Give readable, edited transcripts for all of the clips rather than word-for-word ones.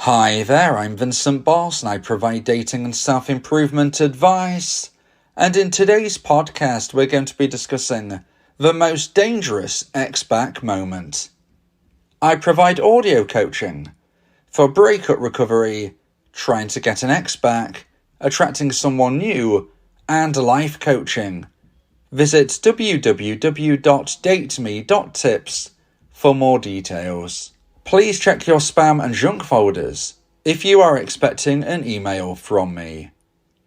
Hi there, I'm Vincent Boss and I provide dating and self-improvement advice. And in today's podcast, we're going to be discussing the most dangerous ex-back moment. I provide audio coaching for breakup recovery, trying to get an ex back, attracting someone new, and life coaching. Visit www.dateme.tips for more details. Please check your spam and junk folders if you are expecting an email from me.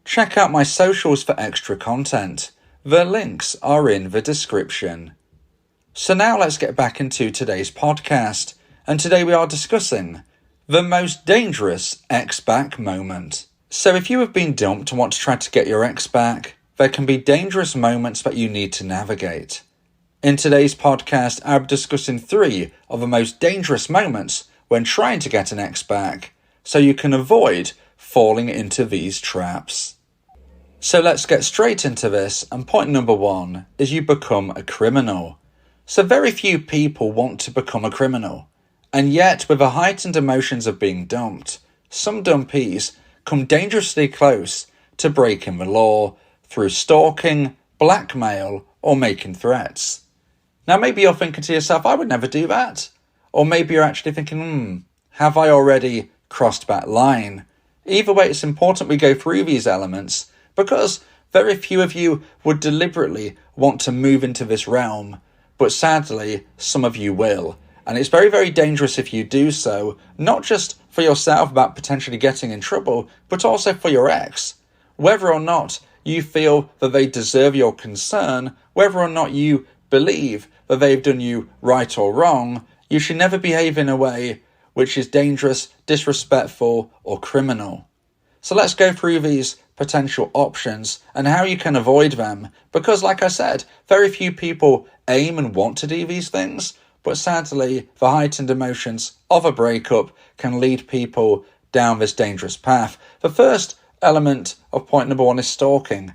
Check out my socials for extra content. The links are in the description. So now let's get back into today's podcast, and today we are discussing the most dangerous ex-back moment. So if you have been dumped and want to try to get your ex back, there can be dangerous moments that you need to navigate. In today's podcast, I'm discussing 3 of the most dangerous moments when trying to get an ex back, so you can avoid falling into these traps. So let's get straight into this, and point number 1 is you become a criminal. So very few people want to become a criminal, and yet with the heightened emotions of being dumped, some dumpees come dangerously close to breaking the law through stalking, blackmail, or making threats. Now maybe you're thinking to yourself, I would never do that. Or maybe you're actually thinking, have I already crossed that line? Either way, it's important we go through these elements because very few of you would deliberately want to move into this realm, but sadly, some of you will. And it's very, very dangerous if you do so, not just for yourself about potentially getting in trouble, but also for your ex. Whether or not you feel that they deserve your concern, whether or not you believe that they've done you right or wrong, you should never behave in a way which is dangerous, disrespectful, or criminal. So let's go through these potential options and how you can avoid them, because like I said, very few people aim and want to do these things, but sadly, the heightened emotions of a breakup can lead people down this dangerous path. The first element of point number 1 is stalking.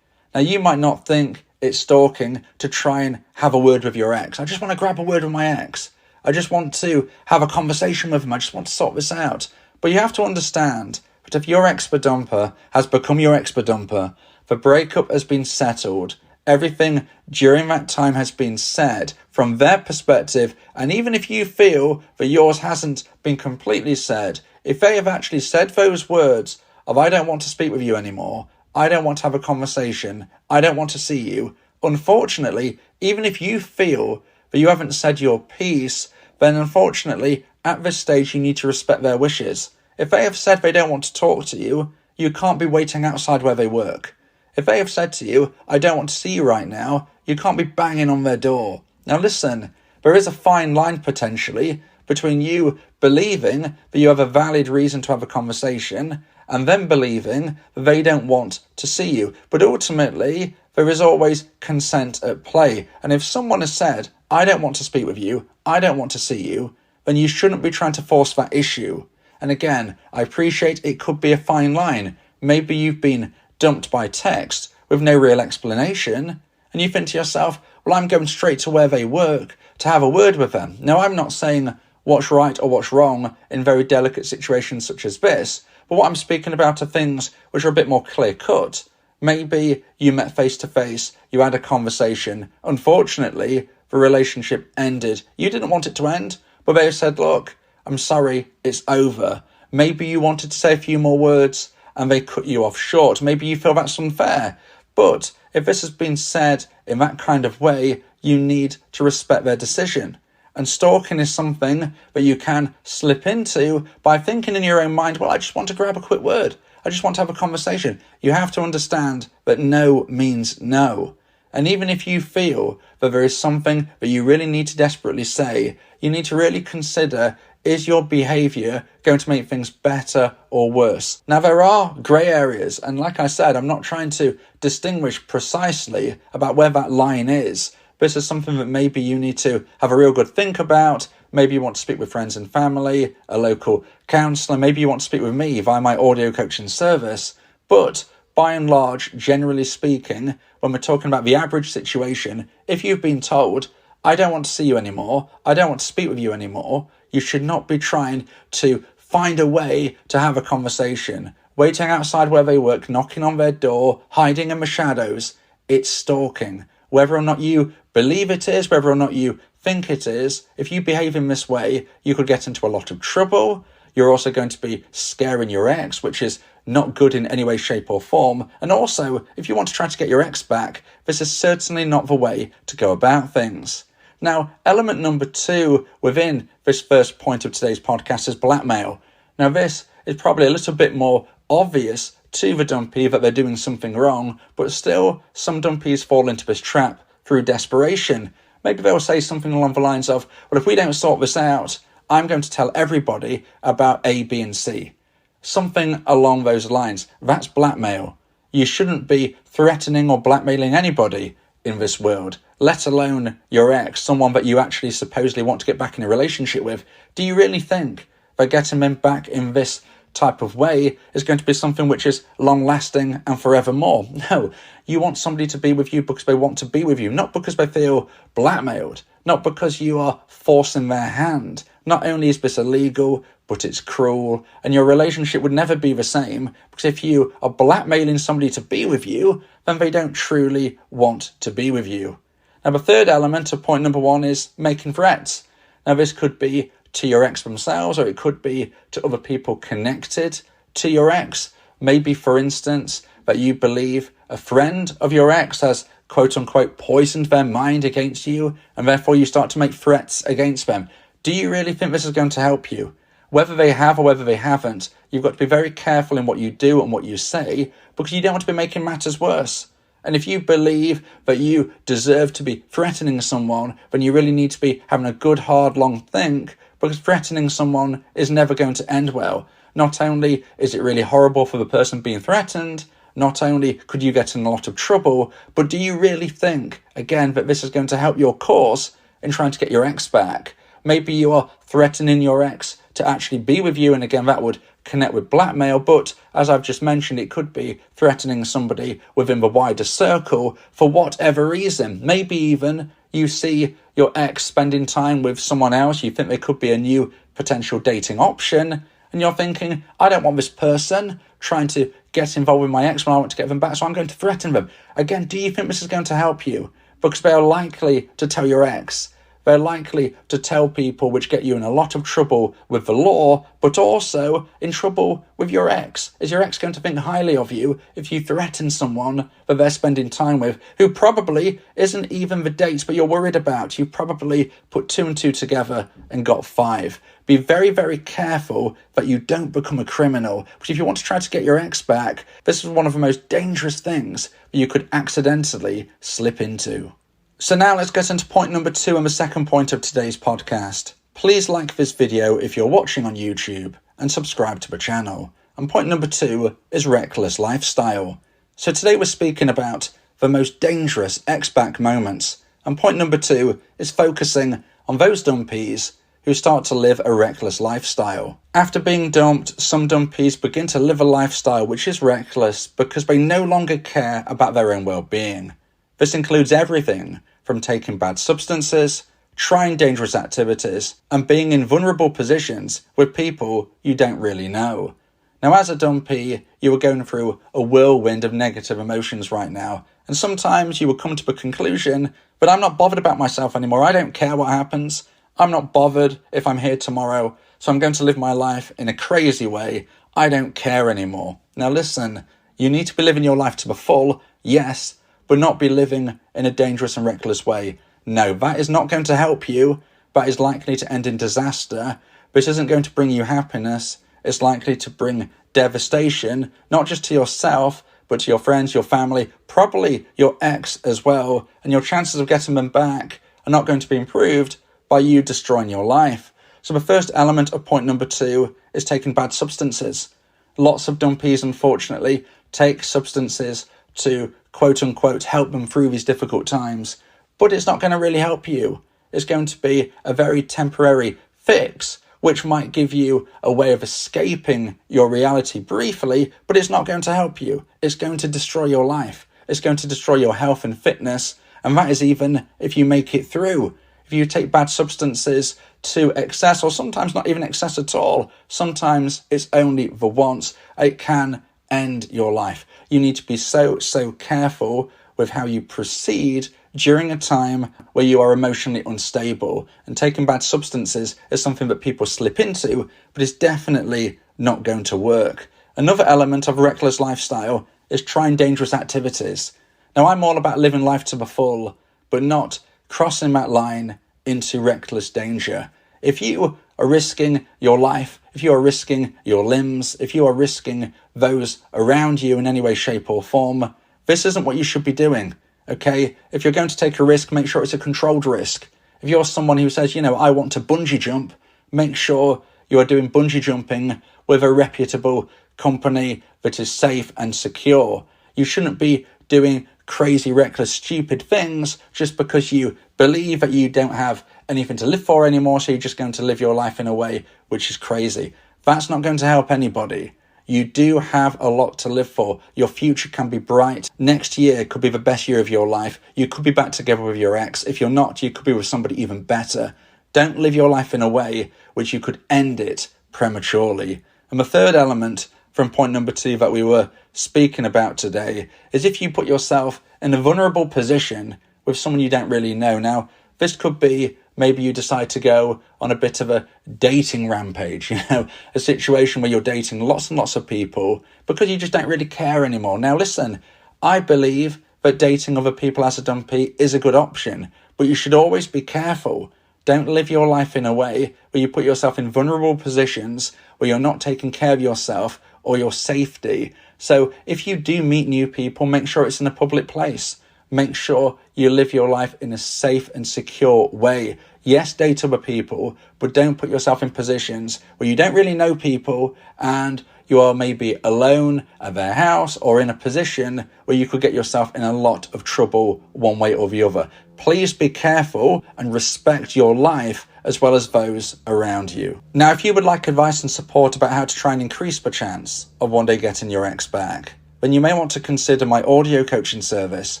Now, you might not think it's stalking to try and have a word with your ex. I just want to grab a word with my ex. I just want to have a conversation with him. I just want to sort this out. But you have to understand that if your ex-dumper has become your ex-dumper, the breakup has been settled, everything during that time has been said from their perspective, and even if you feel that yours hasn't been completely said, if they have actually said those words of I don't want to speak with you anymore, I don't want to have a conversation, I don't want to see you, unfortunately, even if you feel that you haven't said your piece, then unfortunately, at this stage you need to respect their wishes. If they have said they don't want to talk to you, you can't be waiting outside where they work. If they have said to you, I don't want to see you right now, you can't be banging on their door. Now listen, there is a fine line potentially between you believing that you have a valid reason to have a conversation and then believing that they don't want to see you. But ultimately, there is always consent at play. And if someone has said, I don't want to speak with you, I don't want to see you, then you shouldn't be trying to force that issue. And again, I appreciate it could be a fine line. Maybe you've been dumped by text with no real explanation, and you think to yourself, well, I'm going straight to where they work to have a word with them. Now, I'm not saying what's right or what's wrong in very delicate situations such as this, but what I'm speaking about are things which are a bit more clear-cut. Maybe you met face-to-face, you had a conversation. Unfortunately, the relationship ended. You didn't want it to end, but they said, look, I'm sorry, it's over. Maybe you wanted to say a few more words and they cut you off short. Maybe you feel that's unfair. But if this has been said in that kind of way, you need to respect their decision. And stalking is something that you can slip into by thinking in your own mind, well, I just want to grab a quick word. I just want to have a conversation. You have to understand that no means no. And even if you feel that there is something that you really need to desperately say, you need to really consider, is your behaviour going to make things better or worse? Now, there are grey areas, and like I said, I'm not trying to distinguish precisely about where that line is. This is something that maybe you need to have a real good think about. Maybe you want to speak with friends and family, a local counsellor. Maybe you want to speak with me via my audio coaching service. But by and large, generally speaking, when we're talking about the average situation, if you've been told, I don't want to see you anymore, I don't want to speak with you anymore, you should not be trying to find a way to have a conversation. Waiting outside where they work, knocking on their door, hiding in the shadows. It's stalking. Whether or not you believe it is, whether or not you think it is, if you behave in this way, you could get into a lot of trouble. You're also going to be scaring your ex, which is not good in any way, shape or form. And also, if you want to try to get your ex back, this is certainly not the way to go about things. Now, element number 2 within this first point of today's podcast is blackmail. Now, this is probably a little bit more obvious to the dumpee that they're doing something wrong, but still, some dumpees fall into this trap through desperation. Maybe they'll say something along the lines of, well, if we don't sort this out, I'm going to tell everybody about A, B, and C. Something along those lines. That's blackmail. You shouldn't be threatening or blackmailing anybody in this world, let alone your ex, someone that you actually supposedly want to get back in a relationship with. Do you really think that getting them back in this type of way is going to be something which is long-lasting and forevermore? No, you want somebody to be with you because they want to be with you, not because they feel blackmailed, not because you are forcing their hand. Not only is this illegal, but it's cruel, and your relationship would never be the same, because if you are blackmailing somebody to be with you, then they don't truly want to be with you. Now, the third element of point number 1 is making threats. Now, this could be to your ex themselves, or it could be to other people connected to your ex. Maybe, for instance, that you believe a friend of your ex has quote-unquote poisoned their mind against you, and therefore you start to make threats against them. Do you really think this is going to help you? Whether they have or whether they haven't, you've got to be very careful in what you do and what you say, because you don't want to be making matters worse. And if you believe that you deserve to be threatening someone, then you really need to be having a good, hard, long think, because threatening someone is never going to end well. Not only is it really horrible for the person being threatened, not only could you get in a lot of trouble, but do you really think, again, that this is going to help your cause in trying to get your ex back? Maybe you are threatening your ex to actually be with you, and again, that would connect with blackmail, but as I've just mentioned, it could be threatening somebody within the wider circle for whatever reason. Maybe even you see your ex spending time with someone else, you think they could be a new potential dating option, and you're thinking, I don't want this person trying to get involved with my ex when I want to get them back, so I'm going to threaten them. Again, do you think this is going to help you? Because they are likely to tell your ex. They're likely to tell people, which get you in a lot of trouble with the law, but also in trouble with your ex. Is your ex going to think highly of you if you threaten someone that they're spending time with, who probably isn't even the date but you're worried about? You probably put 2 and 2 together and got 5. Be very, very careful that you don't become a criminal, because if you want to try to get your ex back, this is one of the most dangerous things that you could accidentally slip into. So now let's get into point number 2 and the second point of today's podcast. Please like this video if you're watching on YouTube and subscribe to the channel. And point number 2 is reckless lifestyle. So today we're speaking about the most dangerous ex-back moments. And point number 2 is focusing on those dumpees who start to live a reckless lifestyle. After being dumped, some dumpees begin to live a lifestyle which is reckless because they no longer care about their own well-being. This includes everything from taking bad substances, trying dangerous activities, and being in vulnerable positions with people you don't really know. Now, as a dumpee, you are going through a whirlwind of negative emotions right now, and sometimes you will come to the conclusion, but I'm not bothered about myself anymore. I don't care what happens. I'm not bothered if I'm here tomorrow, so I'm going to live my life in a crazy way. I don't care anymore. Now listen, you need to be living your life to the full, yes, but not be living in a dangerous and reckless way. No, that is not going to help you. That is likely to end in disaster. This isn't going to bring you happiness. It's likely to bring devastation, not just to yourself, but to your friends, your family, probably your ex as well. And your chances of getting them back are not going to be improved by you destroying your life. So the first element of point number 2 is taking bad substances. Lots of dumpees, unfortunately, take substances to quote-unquote help them through these difficult times, but it's not going to really help you. It's going to be a very temporary fix, which might give you a way of escaping your reality briefly, but it's not going to help you. It's going to destroy your life. It's going to destroy your health and fitness, and that is even if you make it through. If you take bad substances to excess, or sometimes not even excess at all. Sometimes it's only the once. It can end your life. You need to be so careful with how you proceed during a time where you are emotionally unstable. And taking bad substances is something that people slip into, but it's definitely not going to work. Another element of a reckless lifestyle is trying dangerous activities. Now, I'm all about living life to the full, but not crossing that line into reckless danger. If you are risking your life, if you are risking your limbs, if you are risking those around you in any way, shape or form, this isn't what you should be doing, okay? If you're going to take a risk, make sure it's a controlled risk. If you're someone who says, I want to bungee jump, make sure you are doing bungee jumping with a reputable company that is safe and secure. You shouldn't be doing crazy, reckless, stupid things just because you believe that you don't have anything to live for anymore, so you're just going to live your life in a way which is crazy. That's not going to help anybody. You do have a lot to live for. Your future can be bright. Next year could be the best year of your life. You could be back together with your ex. If you're not, you could be with somebody even better. Don't live your life in a way which you could end it prematurely. And the third element from point number 2 that we were speaking about today is if you put yourself in a vulnerable position with someone you don't really know. Now, this could be maybe you decide to go on a bit of a dating rampage, a situation where you're dating lots and lots of people because you just don't really care anymore. Now, listen, I believe that dating other people as a dumpee is a good option, but you should always be careful. Don't live your life in a way where you put yourself in vulnerable positions where you're not taking care of yourself or your safety. So if you do meet new people, make sure it's in a public place. Make sure you live your life in a safe and secure way. Yes, date other people, but don't put yourself in positions where you don't really know people and you are maybe alone at their house or in a position where you could get yourself in a lot of trouble one way or the other. Please be careful and respect your life as well as those around you. Now, if you would like advice and support about how to try and increase the chance of one day getting your ex back, then you may want to consider my audio coaching service,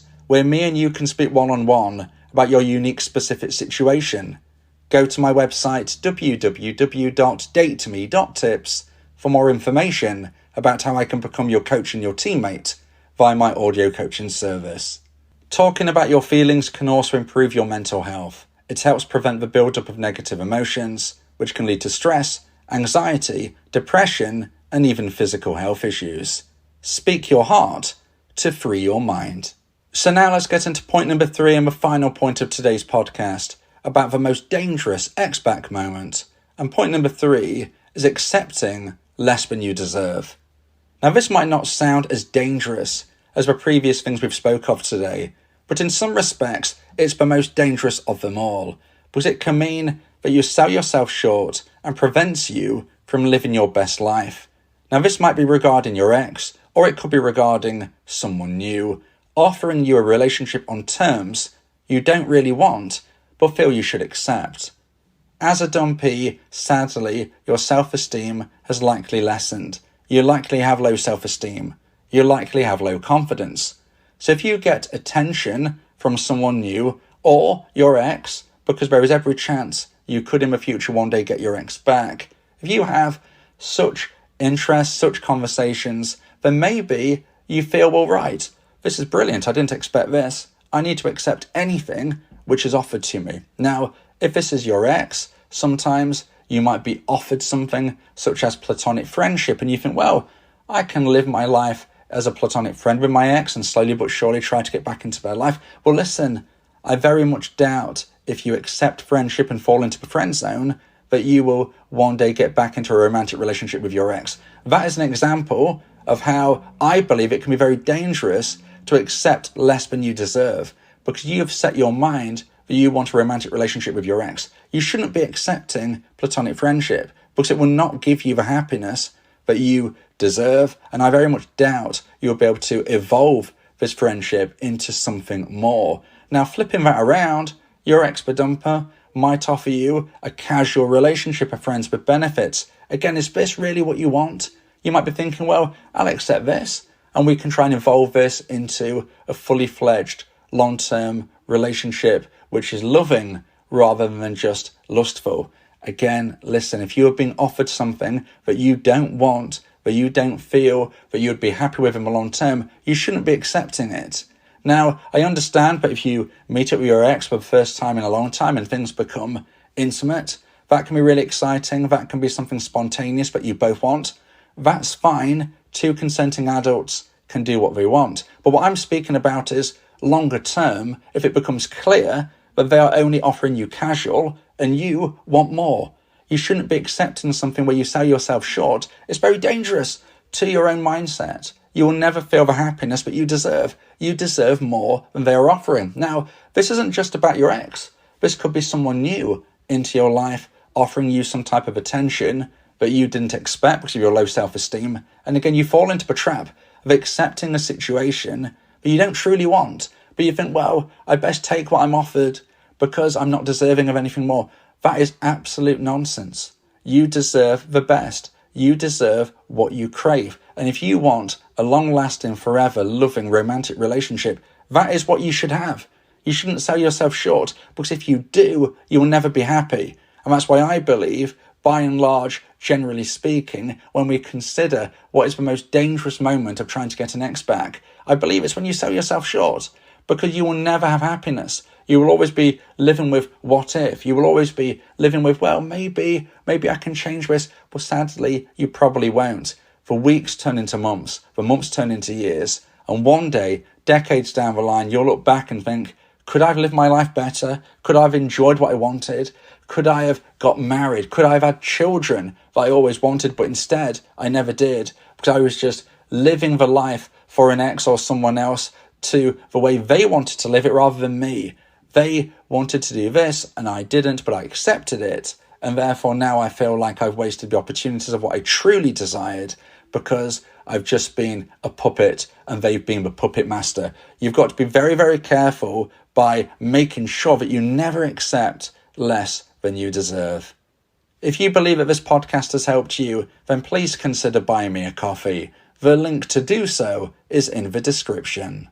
where me and you can speak one-on-one about your unique specific situation. Go to my website www.dateme.tips for more information about how I can become your coach and your teammate via my audio coaching service. Talking about your feelings can also improve your mental health. It helps prevent the buildup of negative emotions, which can lead to stress, anxiety, depression, and even physical health issues. Speak your heart to free your mind. So now let's get into point number 3 and the final point of today's podcast about the most dangerous ex-back moment. And point number 3 is accepting less than you deserve. Now, this might not sound as dangerous as the previous things we've spoke of today, but in some respects, it's the most dangerous of them all, because it can mean that you sell yourself short and prevents you from living your best life. Now, this might be regarding your ex, or it could be regarding someone new, offering you a relationship on terms you don't really want, but feel you should accept. As a dumpee, sadly, your self-esteem has likely lessened. You likely have low self-esteem. You likely have low confidence. So if you get attention from someone new or your ex, because there is every chance you could in the future one day get your ex back, if you have such interest, such conversations, then maybe you feel, well, right, this is brilliant. I didn't expect this. I need to accept anything which is offered to me. Now, if this is your ex, sometimes you might be offered something such as platonic friendship, and you think, well, I can live my life as a platonic friend with my ex and slowly but surely try to get back into their life. Well, listen, I very much doubt if you accept friendship and fall into the friend zone that you will one day get back into a romantic relationship with your ex. That is an example of how I believe it can be very dangerous to accept less than you deserve, because you have set your mind that you want a romantic relationship with your ex. You shouldn't be accepting platonic friendship because it will not give you the happiness that you deserve, and I very much doubt you'll be able to evolve this friendship into something more. Now, flipping that around, your ex-dumper might offer you a casual relationship of friends with benefits. Again, is this really what you want? You might be thinking, well, I'll accept this, and we can try and evolve this into a fully fledged long-term relationship which is loving rather than just lustful. Again, listen, if you are being offered something that you don't want, that you don't feel that you would be happy with in the long term, you shouldn't be accepting it. Now, I understand, but if you meet up with your ex for the first time in a long time and things become intimate, that can be really exciting. That can be something spontaneous that you both want. That's fine. Two consenting adults can do what they want. But what I'm speaking about is longer term, if it becomes clear that they are only offering you casual and you want more. You shouldn't be accepting something where you sell yourself short. It's very dangerous to your own mindset. You will never feel the happiness that you deserve. You deserve more than they are offering. Now, this isn't just about your ex. This could be someone new into your life offering you some type of attention that you didn't expect because of your low self-esteem. And again, you fall into the trap of accepting a situation that you don't truly want. But you think, well, I best take what I'm offered because I'm not deserving of anything more. That is absolute nonsense. You deserve the best. You deserve what you crave. And if you want a long-lasting, forever, loving, romantic relationship, that is what you should have. You shouldn't sell yourself short, because if you do, you will never be happy. And that's why I believe, by and large, generally speaking, when we consider what is the most dangerous moment of trying to get an ex back, I believe it's when you sell yourself short, because you will never have happiness. You will always be living with what if. You will always be living with, well, maybe I can change this. But sadly, you probably won't. The weeks turn into months. The months turn into years. And one day, decades down the line, you'll look back and think, could I have lived my life better? Could I have enjoyed what I wanted? Could I have got married? Could I have had children that I always wanted, but instead I never did? Because I was just living the life for an ex or someone else to the way they wanted to live it rather than me. They wanted to do this and I didn't, but I accepted it. And therefore now I feel like I've wasted the opportunities of what I truly desired because I've just been a puppet and they've been the puppet master. You've got to be very, very careful by making sure that you never accept less than you deserve. If you believe that this podcast has helped you, then please consider buying me a coffee. The link to do so is in the description.